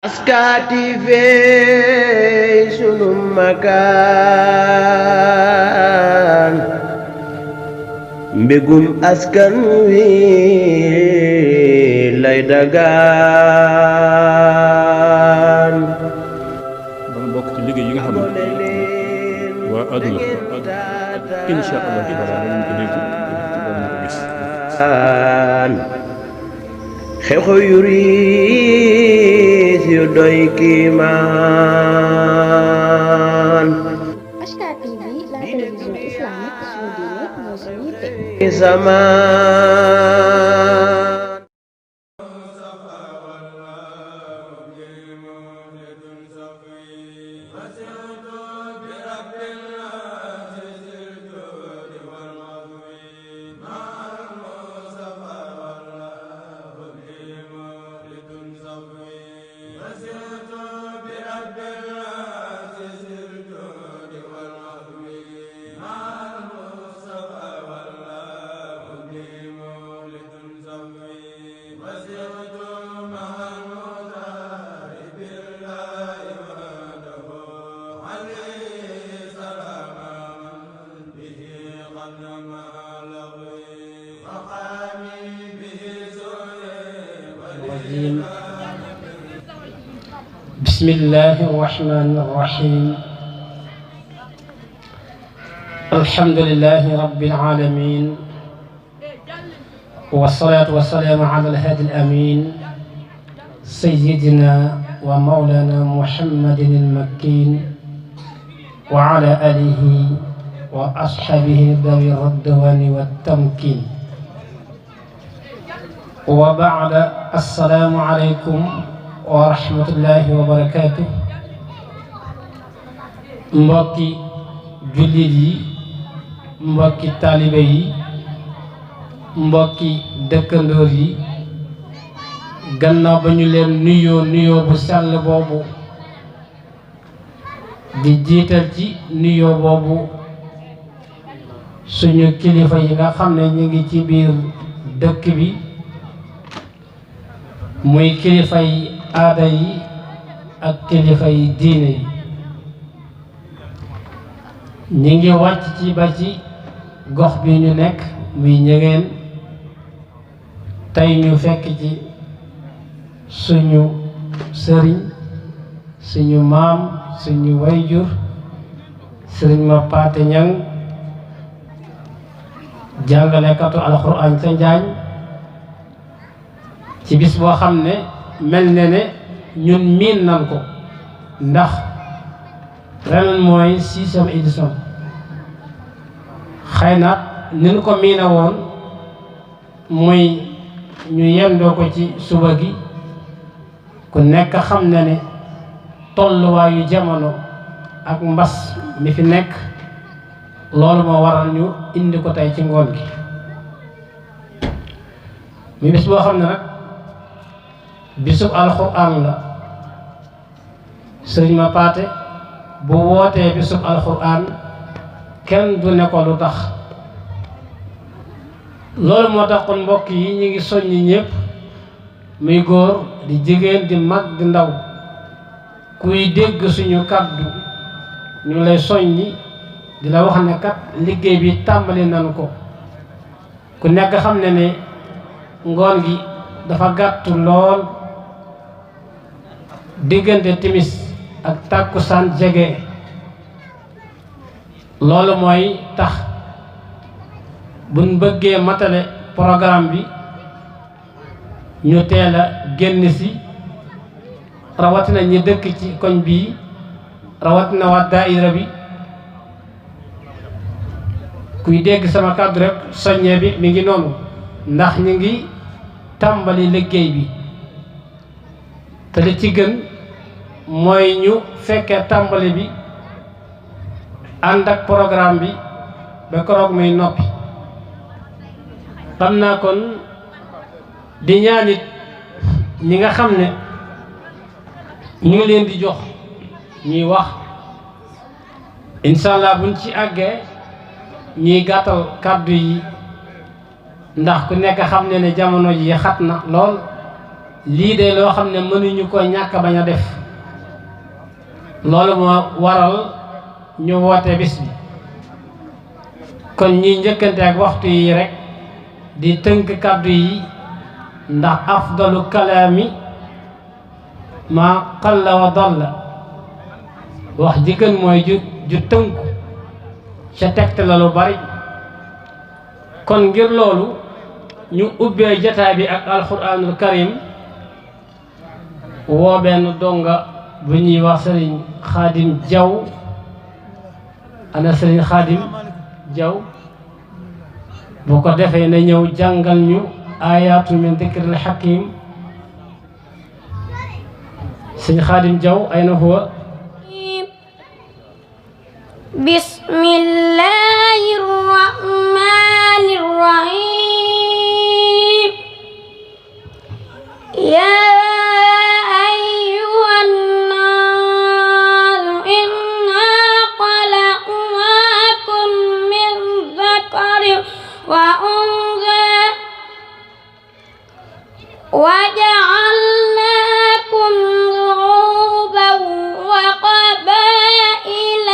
Askati fe sunu makaan mbégum askan wi lay dagaan dana bokk ci liggéey yi nga xam ne waa àdduna insha Allah danañ ko dégg danañ ko gis xew-xew yu riis yu doy kiimaan HK TV, la télévision islamique suñu diine mooy suñu yitte. بسم الله الرحمن الرحيم الحمد لله رب العالمين والصلاة والسلام على الهادي الأمين سيدنا ومولانا محمد المكين وعلى آله وأصحابه ذوي الرضوان والتمكين وبعد السلام عليكم wa rahmatullahi wa barakaatu. Mbokki jullit yi, mbokki taalibe yi, mbokki dëkkandoor yi, gannaaw ba ñu leen nuyoo bu sell boobu di jiital ci nuyoo boobu suñu kilifa yi nga xam ne ñu ngi ci biir dëkk bi muy kilifa yi aada yi ak kilifa yi diine yi ñi ngi wàcc ci ba ci gox bi ñu nekk muy Ñëngeen tey ñu fekk ci suñu sëriñ suñu maam suñu wayjur sëriñ ma Paate Ñang jàngalekatu alxuraan ca Njaañ ci bis boo xam ne mel na ne ñun miin nan ko ndax ren mooy 6e édition xëy na ni ñu ko miina woon muy ñu yendoo ko ci suba gi ku nekk xam na ne tolluwaayu jamono ak mbas mi fi nekk loolu moo waral ñu indi ko tey ci ngoon gi muy bis boo xam ne nag bisub alxuraan la sëriñ ma paate bu wootee bisub alxuraan kenn du ne ko lu tax loolu moo tax kon mbokk yi ñu ngi soññi ñëpp muy góor di jigéen di mag di ndaw kuy dégg suñu kàddu ñu lay soññi di la wax ne kat liggéey bi tàmbali nañu ko ku nekk xam ne ne ngoon gi dafa gàttu lool diggante timis ak tàkkusaan jege loolu mooy tax buñ bëggee matale programme bi ñu teel a génn si rawatina ñi dëkk ci koñ bii rawatina waa daayira bi kuy dégg sama kàddu rek soññee bi mi ngi noonu ndax ñu ngi tàmbali liggéey bi te li ci gën mooy ñu fekkee tàmbali bi ànd ak programme bi ba koroog muy noppi xam naa kon di ñaanit ñi nga xam ne ñu ngi leen di jox ñuy wax inshallah buñ ci àggee ñuy gàttal kàddu yi ndax ku nekk xam ne ne jamono ji xat na lool lii de loo xam ne mënuñu ko ñàkk bañ a def loolu moo waral ñu woote bis bi kon ñi njëkkante ak waxtu yi rek di tënk kàddu yi ndax afdalu kalaami ma qalla wa dalla wax ji gën mooy ju tënku ca tegte la lu bari kon ngir loolu ñu ubbee jataay bi ak alquranul karim woo benn donga bu ñuy wax sëriñ Xaadim Jaw ana sëriñ Xaadim Jaw bu ko defee na ñëw jàngal ñu ayaatu min dikril hakim sëriñ Xaadim Jaw ayna huwa bismillahir rahmanir rahim ya وجعلناكم شعوبا وقبائل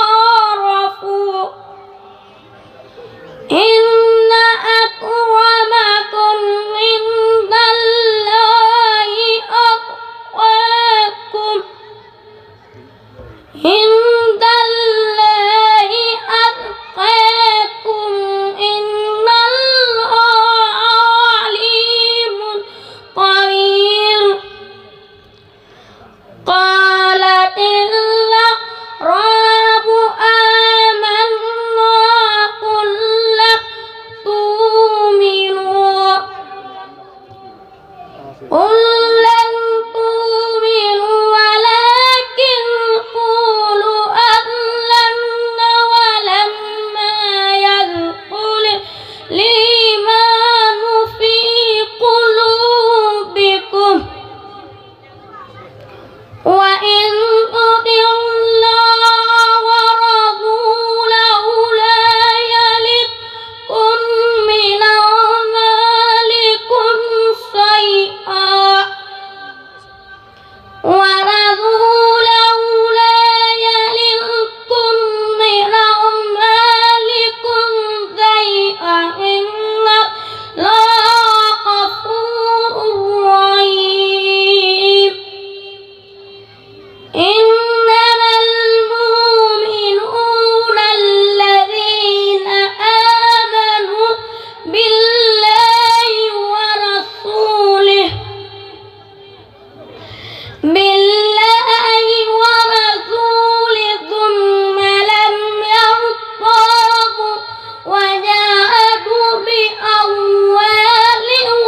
لتعارفوا إن أكرمكم عند الله أتقاكم عند الله أتقاكم إن الله قالت الأعراب آمنا قل لم تؤمنوا ولكن قولوا أسلمنا ولما يدخل الإيمان في قلوبكم وإن تطيعوا الله ورسوله لا يلدكم من أعمالكم شيئا ورسوله لا يلدكم من أعمالكم شيئا إن الله غفور رحيم إنما المؤمنون الذين آمنوا بالله ورسوله ثم لم يرتابوا وجاهدوا بأموالهم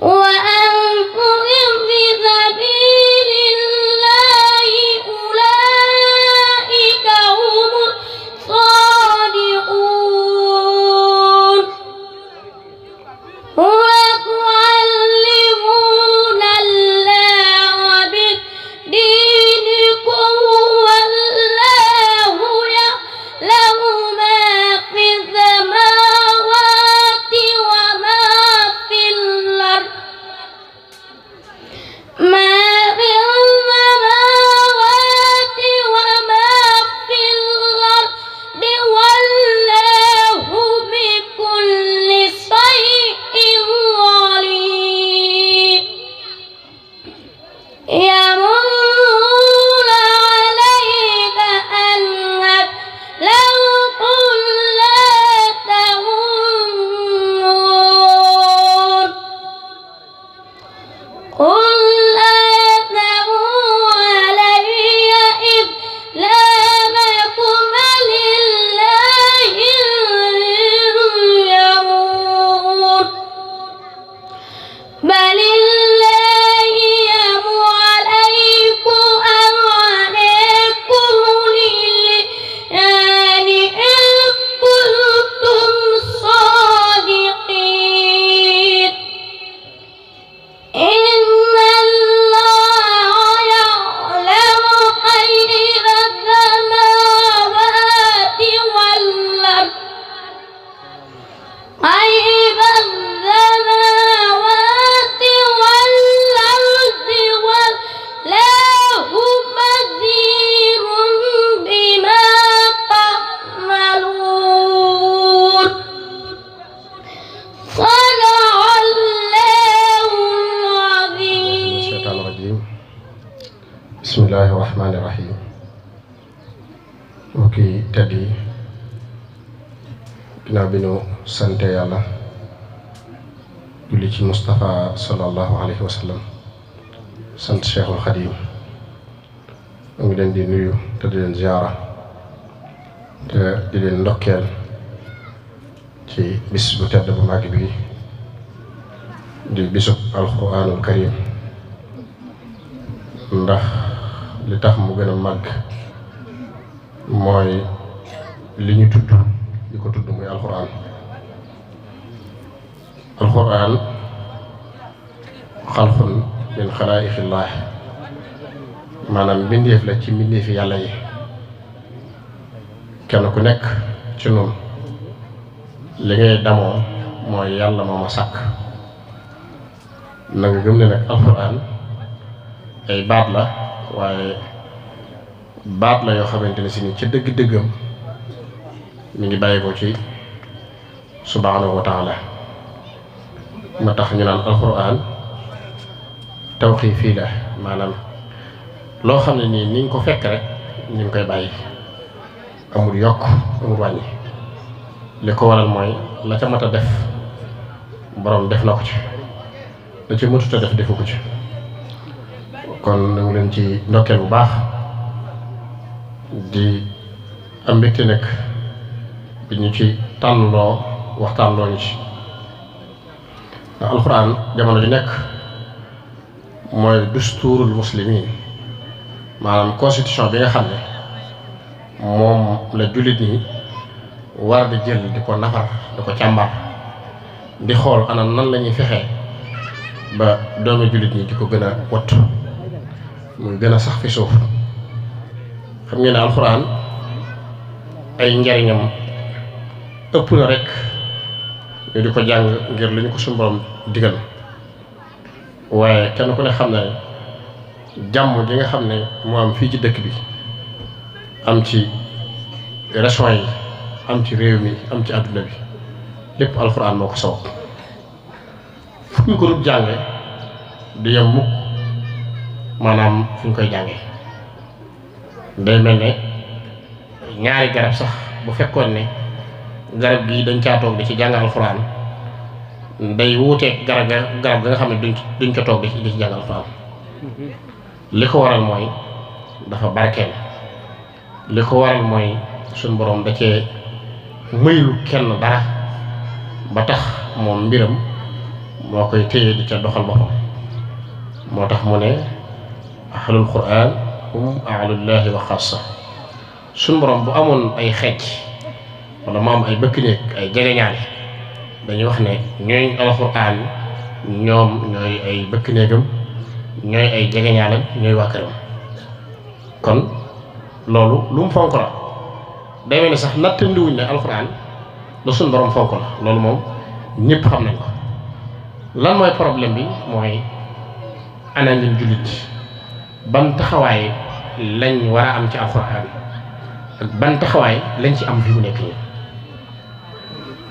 وأنفسهم في سبيل الله أولئك هم الصادقون وعلموا rahmaani rahim. mbokki tedd yi, ginnaaw bi ñu sante yàlla julli ci Moustapha sallallahu alayhi wa sallam, sant Cheikhul Khadim, mu ngi leen di nuyu te di leen ziyaara te di leen ndokkeel ci bis bu tedd bu màgg bi di bisub alquranul karim, ndax li tax mu gën a màgg mooy li ñu tudd di ko tudd muy alquran. alquran xalqun min xalaa'iqillah, maanaam mbindeef la ci mbindeefi yàlla yi. kenn ku nekk ci noonu li ngay damoo mooy yàlla moo ma sàkk. na nga gëm ne nag alquran ay baat la, waaye baat la yoo xamante ne si ni ca dëgg-dëggam mi ngi bàyyi ko ci subhanahu wa taala. ma tax ñu naan alquran tawqiifi la, maanaam loo xam ne nii ni nga ko fekk rek ñu ngi koy bàyyi, amul yokk amul wàññi. li ko waral mooy la ca mat a def borom def na ko ci, la ca matut a def defu ko ci. kon nañu leen ci ndokkeel bu baax di am mbégte nag bi ñu ci tànnloo waxtaan loo ñu ci. ndax alxuraan jamono ju nekk mooy dusturul muslimin, maanaam constitution bi nga xam ne moom la jullit ñi war di jël di ko nafar di ko càmbar di xool anam nan la ñuy fexee ba doomu jullit ñi di ko gën a wattu muy gën a sax fi suuf. xam ngeen ne alxuraan ay njariñam ëpp na rek ñu di ko jàng ngir lu ñu ko suñu borom digal, waaye kenn ku ne xam ne jàmm ji nga xam ne moo am fii ci dëkk bi, am ci région yi, am ci réew mi, am ci àdduna bi, lépp alxuraan moo ko sabab. fu ñu ko dul jànge du yem mukk maanaam fu ñu koy jànge. day mel ne ñaari garab sax bu fekkoon ne garab gii dañ caa toog di ci jàng alxuraan, day wuuteeg garab ga nga xam ne duñ ko toog di ci jàng alxuraan. li ko waral mooy dafa barkeel. li ko waral mooy suñ boroom da cee maylu kenn dara ba tax moom mbiram moo koy téye di ca doxal boppam. moo tax mu ne ahlul quraan hum ahlullahi wa xaasa. suñ boroom bu amoon ay xeej wala mu am ay bëkk néeg, ay jegeñaale, dañuy wax ne ñooy alxuraan ñoom ñooy ay bëkk néegam, ñooy ay jegeñaalam, ñooy waa këram. kon loolu lu mu fonk la. day mel ni sax nattandiwuñ ne alxuraan lu suñ borom fonk la. loolu moom ñëpp xam nañ ko. lan mooy problème bi mooy ana ñun jullit ban taxawaay lañ war a am ci alxuraan ak ban taxawaay lañ ci am fi mu nekk nii.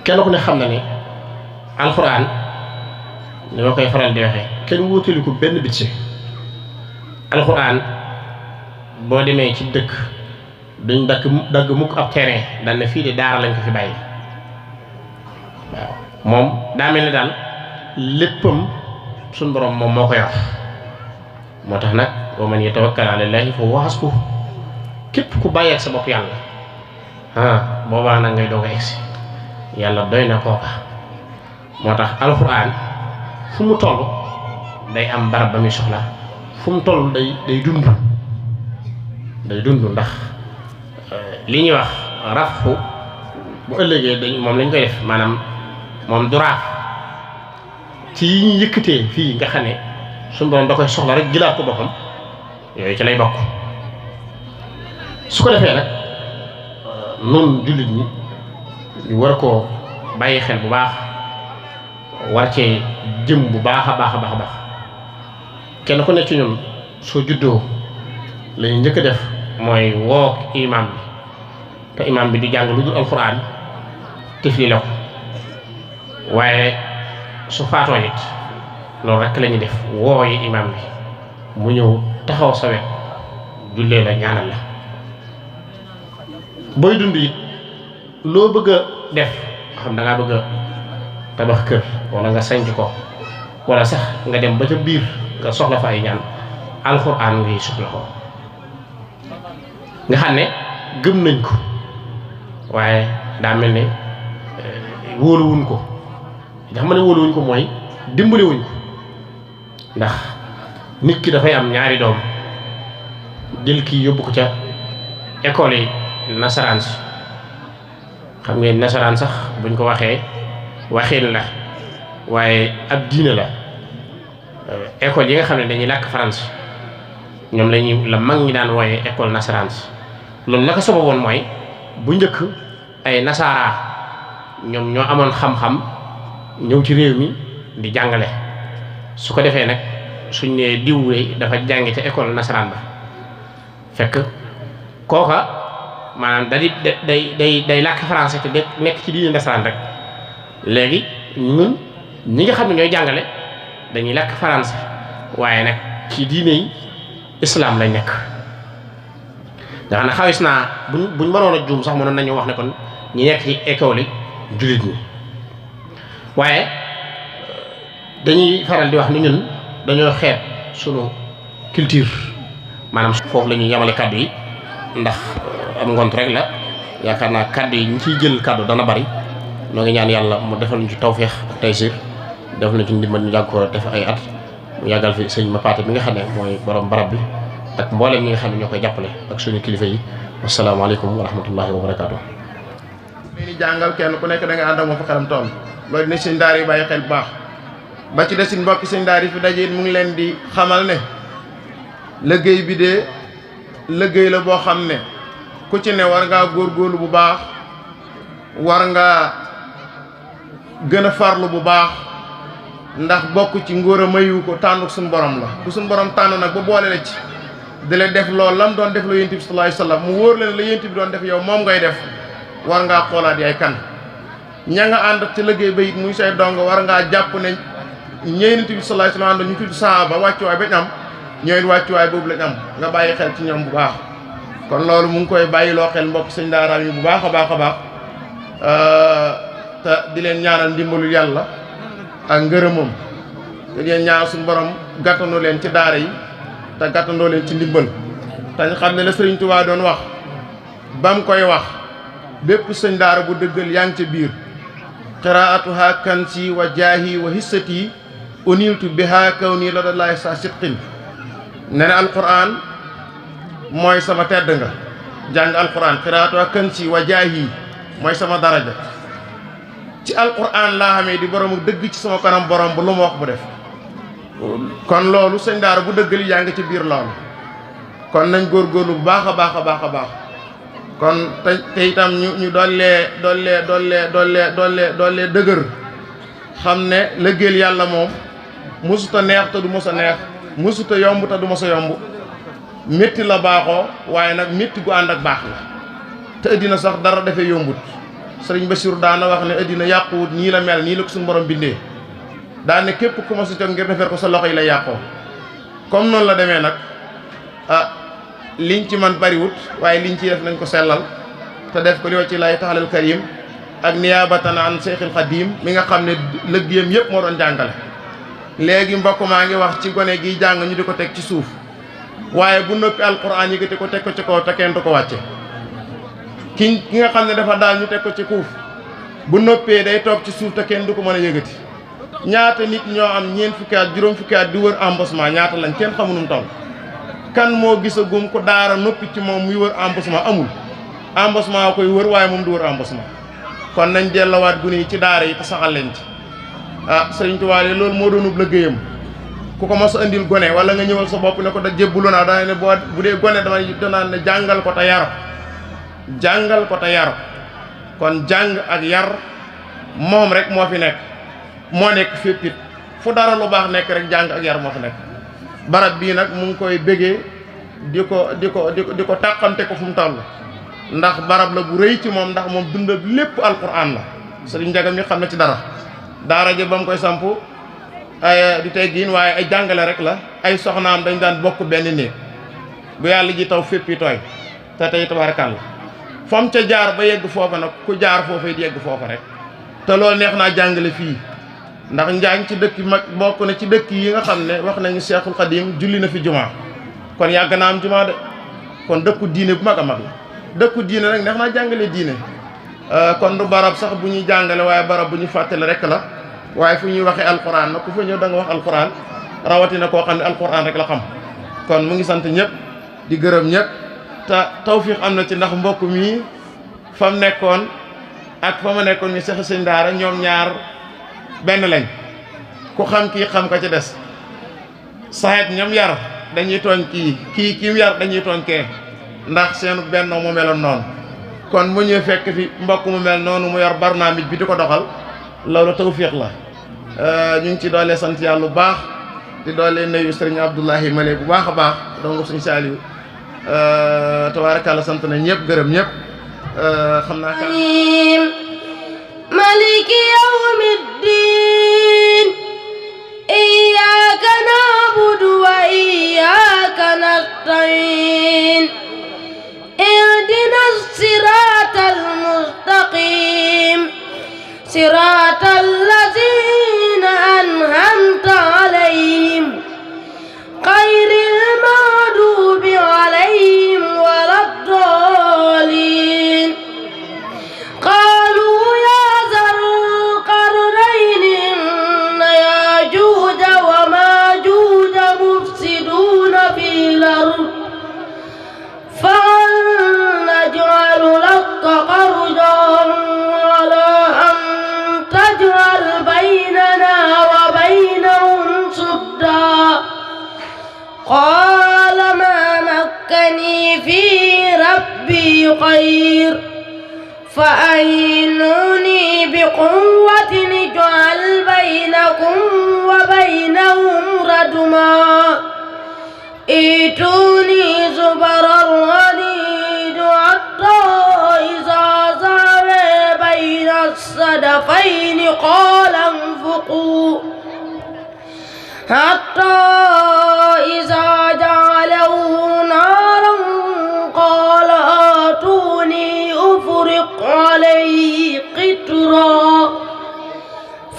kenn ku ne xam na ne alxuraan ni ma koy faral di waxee kenn wóotali ko benn bitse. alxuraan boo demee ci dëkk duñ dagg mukk ab terrain daan ne fii de daara lañ ko fi bàyyi. waaw moom daa mel ni daal léppam suñ borom moom moo ko yor. moo tax nag wa man yatawakkal ala llaahi fa huwa hasbuh. képp ku bàyyeeg sa bopp yàlla boobaa nag ngay doog a egsi yàlla doy na kooka. moo tax alxuraan fu mu toll day am barab ba muy soxla, fu mu toll day dund ndax li ñuy wax rafu bu ëllëgee moom lañ koy def, maanaam moom du raaf ci yi ñuy yëkkatee fii nga xam ne suñu borom da koy soxla rek jëlaat ko boppam, yooyu ci lay bokk. su ko defee nag noonu jullit ñi ñu war koo bàyyi xel bu baax, war cee jëm bu baax a baax a baax a baax. kenn ku nekk ci ñun soo juddoo la ñuy njëkk a def mooy woo imaam bi, te imaam bi di jàng lu dul alxuraan tifli la ko. waaye su faatoo it loolu rek la ñuy def, woo yi imaam bi mu ñëw taxaw sa wet jullee la ñaanal la. booy dund it loo bëgg a def xam da ngaa bëgg a tabax kër wala nga sanc ko wala sax nga dem ba ca biir nga soxla fa ay ñaan alxuraan ngay soxla ko nga xam ne gëm nañ ko waaye daa mel ne wóoluwuñ ko nga xam ne wóoluwuñ ko mooy dimbaliwuñ ko ndax nit ki dafay am ñaari doom jël kii yóbbu ko ca école yi nasaraan si xam ngeen nasaraan sax buñ ko waxee waxin la waaye ab diine la école yi nga xam ne dañuy làkk France ñoom la mag ñi daan wooyee école nasaraan si loolu la ko sababoon mooy bu njëkk ay nasaara ñoom ñoo amoon xam-xam ñëw ci réew mi di jàngale su ko defee nag suñ nee diw dafa jànge ca école nasaraan ba fekk kooka maanaam day làkk français te nekk ci diine nasaraan rek léegi ñun ñi nga xam ne ñooy jàngale dañuy làkk français waaye nag ci diine yi islam lañ nekk nga xam ne xawis naa buñ mënoon a juum sax mënoon nañu wax ne kon ñi nekk ci école yi jullit ñi waaye dañuy faral di wax ni ñun dañoo xeeb sunu culture maanaam foofu la ñuy yemale kàddu yi ndax am ngont rek la yaakaar naa kàddu yi ñu ciy jël kàddu dana bari noo ngi ñaan yàlla mu defal ñu ci tawféex ak taysir def na ci ndimbal ñu yàgg ko def ay at mu yàggal fi sëñ Mapaté mi nga xam ne mooy borom barab bi ak mboolem ñi nga xam ne ñoo koy jàppale ak suñu kilifa yi wasalaamaaleykum wa rahmatullahi wa barakaatu. ni jàngal kenn ku nekk da nga ànd ak moom fa xelam toll loolu dina sëñ daara yi bàyyi xel bu baax ba ci des seen mbokki sëñ daara yi fi daje mu ngi leen di xamal ne liggéey bi de liggéey la boo xam ne ku ci ne war ngaa góorgóorlu bu baax war ngaa gën a farlu bu baax ndax bokk ci ngóor a mayu ko tànnu suñu borom la ku suñu borom tànn nag ba boole la ci di la def loolu lam doon def la yonent bi sallallahu alayhi wasallam mu wóor leen la yonent bi doon def yow moom ngay def war ngaa xoolaat yaay kan ña nga ànd ci liggéey ba it muy say dong war ngaa jàpp ne yonent bi sallallahu alayhi wasallam ñu tudd saaba wàccuwaay ba ñu am ñooy wàccuwaay boobu lañ am nga bàyyi xel ci ñoom bu baax kon loolu mu ngi koy bàyyiloo xel mbokk sëñ daara yi bu baax a baax a baax te di leen ñaanal ndimbalul yàlla ak ngërëmam te di leen ñaanal suñu borom gàttandoo leen ci daara yi te gàttandoo leen ci ndimbal te ñu xam ne la Sëriñ Tuubaa doon wax ba mu koy wax bépp sëñ daara bu dëggal yaa ngi ca biir qiraatuha kansi wa jaahi wa hissati uniltu biha kaw nii la da laay sa sidqin ne na alquran mooy sama tedd nga jàng alquran qiraatuha kansi wa jaahi mooy sama daraja ci alquran laa xamee di borom dëgg ci sama kanam borom bu lu ma wax bu def kon loolu sëñ daara bu dëggal yaa ngi ci biir loolu kon nañ góorgóorlu bu baax a baax a baax a baax kon te itam ñu dollee dëgër xam ne liggéeyal yàlla moom musuta neex te du mos a neex musuta yomb te du mos a yomb métti la baaxoo waaye nag métti gu ànd ak baax la te ëddina sax dara dafay yombut sëriñ Basiru daana wax ne ëddina yàquwut nii la mel nii la ko suñu borom bindee daane képp ku ma si jóg ngir defar ko sa loxo yi lay yàqoo comme noonu la demee nag liñ ci man bariwut waaye liñ ci def nañ ko sellal te def ko li wa ci lay taxalal karim ak niyaabatan an Seexul Xadiim mi nga xam ne liggéeyam yëpp moo doon jàngale léegi mbokk maa ngi wax ci gone gi jàng ñu di ko teg ci suuf waaye bu noppi alquran yëkkati ko teg ko ci kaw te kenn du ko wàcce ki nga xam ne dafa daal ñu teg ko ci kuuf bu noppee day toog ci suuf te kenn du ko mën a yëgati ñaata nit ñoo am ñeent fukki at juróom fukki at di wër embauchement ñaata lañ kenn xamu nu mu toll kan moo gisagum ko daara noppi ci moom muy wër embauchement amul embauchement koy wër waaye moom du wër embauchement kon nañ dellowaat gune yi ci daara yi te saxal leen ci Sëriñ Tuubaa loolu moo doonub liggéeyam ku ko mos a indil gone wala nga ñëwal sa bopp ne ko da jébbalu naa dana ne boo bu dee gone danaan ne jàngal ko te yar jàngal ko te yar kon jàng ak yar moom rek moo fi nekk moo nekk fépp it fu dara lu baax nekk rek jàng ak yar moo fi nekk barab bii nag mu ngi koy bégee di ko tàqante ko fu mu toll ndax barab la bu rëy ci moom ndax moom dund lépp alquran la sëriñ Njaga mi xam na ci dara daara ja ba mu koy samp ay du teggiin waaye ay jàngale rek la ay soxnaam dañ daan bokk benn néeg bu yàlla ji taw féppi tooy te tey tabaarakàlla fam ca jaar ba yegg foofa nag ku jaar foofa it yegg foofa rek te loolu neex naa jàngale fii ndax Njaañ ci dëkk mag bokk na ci dëkk yi nga xam ne wax nañu Seexul Xadim julli na fi jumaa kon yàgg naa am jumaa de kon dëkku diine bu mag a mag la dëkku diine rek neex naa jàngale diine kon du barab sax bu ñuy jàngale waaye barab bu ñu fàttali rek la waaye fu ñuy waxee alquran nag ku fa ñëw da nga wax alquran rawatina koo xam ne alquran rek la xam kon mu ngi sant ñëpp di gërëm ñëpp te tawfiix am na ci ndax mbokk mi fa mu nekkoon ak fa ma nekkoon ñu seq sëñ daara ñoom ñaar benn lañ ku xam kii xam ka ci des saxeet ñoom yar dañuy tooñ kii mu yar dañuy tooñ kee ndax seenu benn mu meloon noonu kon mu ñëw fekk fi mbokk mu mel noonu mu yor barnaamij bi di ko doxal loolu tawfiix la ñu ngi ci doolee sant yàlla bu baax di doolee nuyu sëriñ Abdoulahi Male bu baax a baax donc suñu Saaliw tabaarakalla sant na ñëpp gërëm ñëpp xam naa ka maliki yawmiddin iyyaka na'budu wa iyyaka nasta'in ihdinas siratal mustaqim siratal ladzina an'amta alayhim ghayril maghdubi alayhim waladdallin قالوا يا ذا القرنين إن ياجوج وماجوج مفسدون في الأرض فهل نجعل لك خرجا على أن تجعل بيننا وبينهم سدا قال ما مكني في ربي خير فأعينوني بقوة نجعل بينكم وبينهم ردما ائتوني زبر الحديد حتى إذا ساوى بين الصدفين قال انفقوا حتى إذا جعله نارا قال آتوني أفرق عليه قطرا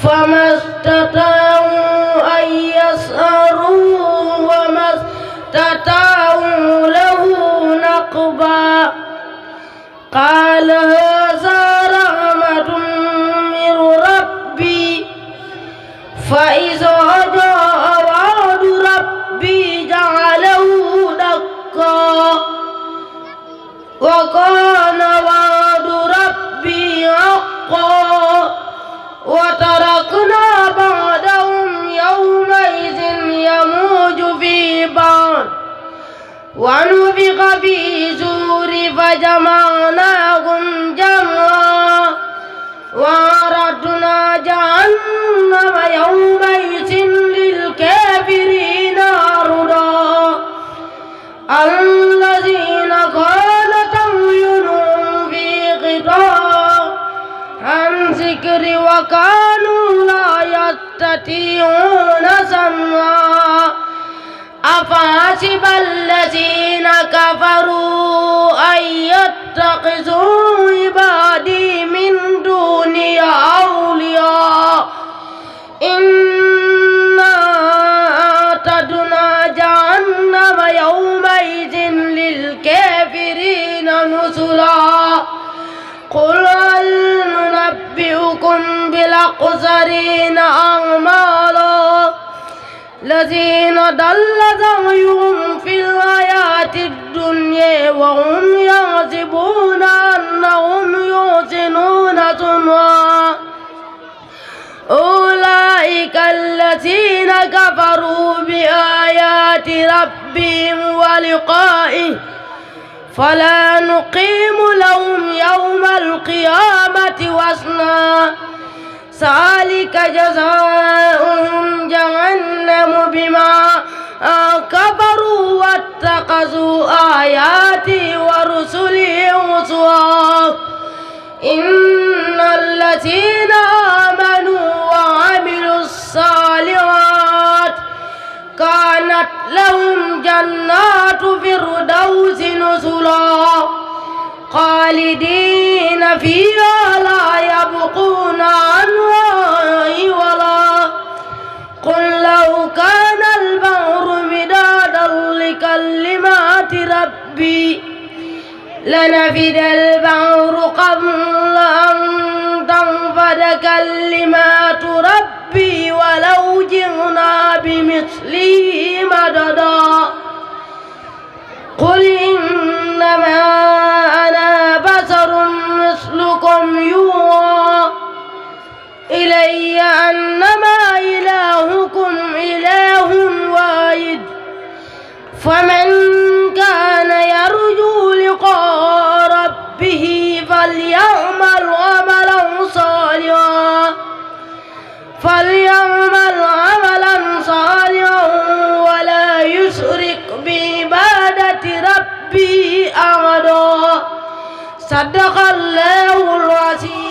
فما استطاعوا أن يسهروا وما استطاعوا له نقبا قال هذا رحمة من ربي فإذا جاء وعد ربي جعله دكا وكان وعد ربي حقا وتركنا بعدهم يومئذ يموج في بعض ونفخ في الصور فجمعناهم جمعا وعرضنا جهنم يومئذ للكافرين عرضا الذين كانت أعينهم في غطاء عن ذكري وكانوا لا يستطيعون سمعا أفحسب الذين كفروا أن يتخذوا عبادي من دوني أولياء إنا أعتدنا جهنم يومئذ للكافرين نزلا قل هل ننبئكم بالأخسرين أعمالا الذين ضل سعيهم في الحياة الدنيا وهم يحسبون أنهم يحسنون صنعا أولئك الذين كفروا بآيات ربهم ولقائه فلا نقيم لهم يوم القيامة وزنا ذلك جزاؤهم جهنم بما كفروا واتخذوا آياتي ورسلي هزوا إن الذين آمنوا وعملوا الصالحات كانت كانت لهم جنات فردوس نزلا خالدين فيها لا يبغون عنها حولا قل لو كان البحر مدادا لكلمات ربي لنفد البحر قبل أن تنفد كلمات ربي ولو جئنا بمثله مددا قل إنما أنا بشر مثلكم يوحى إلي أنما إلهكم إله واحد فمن كان يرجو لقاء ربه فليعمل عملا صالحا ولا يشرك بعبادة ربه أحدا صدق الله العظيم.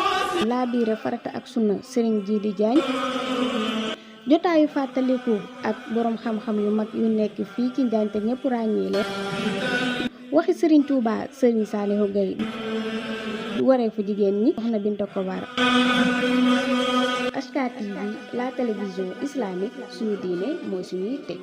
laa biire farata ak sunna Serigne Djily Diagne jotaayu fàttaliku ak boroom xam-xam yu mag yu nekk fii ci Njaañ te ñëpp ràññee leen waxi Serigne Touba Serigne Saliou Gueye wareefu jigéen ñi Soxna Binta Kobar HK TV la télévision islamique suñu diine mooy suñu yitte